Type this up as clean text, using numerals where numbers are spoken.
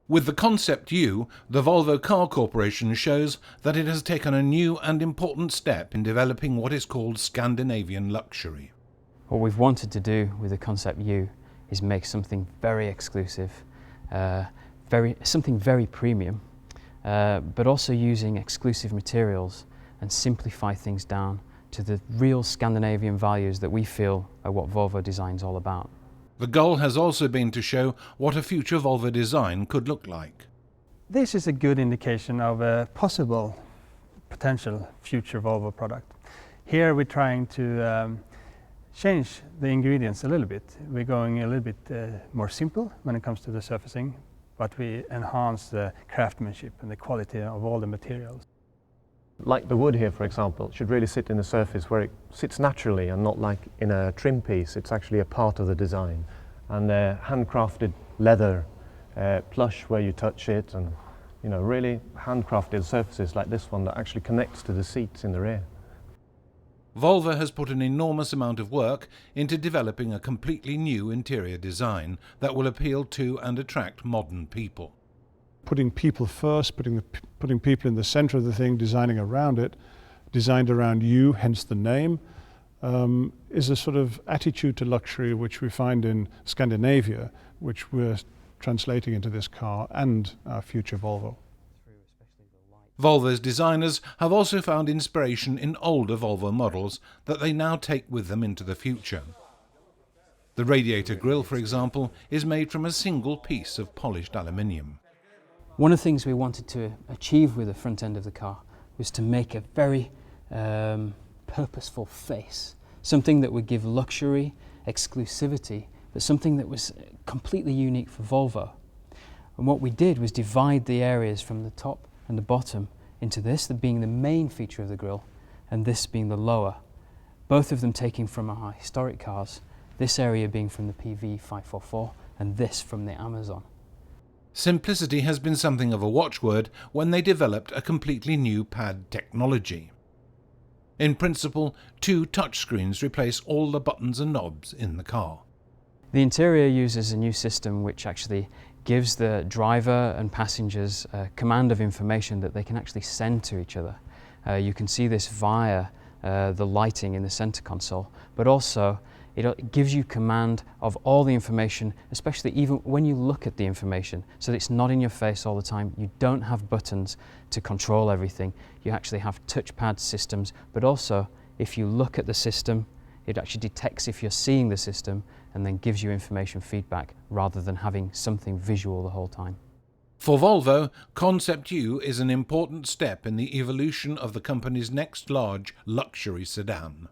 With the Concept U, the Volvo Car Corporation shows that it has taken a new and important step in developing what is called Scandinavian luxury. What we've wanted to do with the Concept U is make something very exclusive, something very premium, but also using exclusive materials and simplify things down to the real Scandinavian values that we feel are what Volvo design's all about. The goal has also been to show what a future Volvo design could look like. This is a good indication of a possible potential future Volvo product. Here we're trying to change the ingredients a little bit. We're going a little bit more simple when it comes to the surfacing, but we enhance the craftsmanship and the quality of all the materials. Like the wood here, for example, should really sit in the surface where it sits naturally and not like in a trim piece. It's actually a part of the design. And handcrafted leather, plush where you touch it, and really handcrafted surfaces like this one that actually connects to the seats in the rear. Volvo has put an enormous amount of work into developing a completely new interior design that will appeal to and attract modern people. Putting people first, putting people in the center of the thing, designing around it, designed around you, hence the name, is a sort of attitude to luxury which we find in Scandinavia, which we're translating into this car and our future Volvo. Volvo's designers have also found inspiration in older Volvo models that they now take with them into the future. The radiator grille, for example, is made from a single piece of polished aluminium. One of the things we wanted to achieve with the front end of the car was to make a very purposeful face, something that would give luxury, exclusivity, but something that was completely unique for Volvo. And what we did was divide the areas from the top and the bottom into this being the main feature of the grille and this being the lower, both of them taking from our historic cars, this area being from the PV 544 and this from the Amazon. Simplicity has been something of a watchword when they developed a completely new pad technology. In principle, 2 touchscreens replace all the buttons and knobs in the car. The interior uses a new system which actually gives the driver and passengers a command of information that they can actually send to each other. You can see this via the lighting in the center console, but also it gives you command of all the information, especially even when you look at the information, so that it's not in your face all the time. You don't have buttons to control everything. You actually have touchpad systems, but also if you look at the system, it actually detects if you're seeing the system and then gives you information feedback rather than having something visual the whole time. For Volvo, Concept U is an important step in the evolution of the company's next large luxury sedan.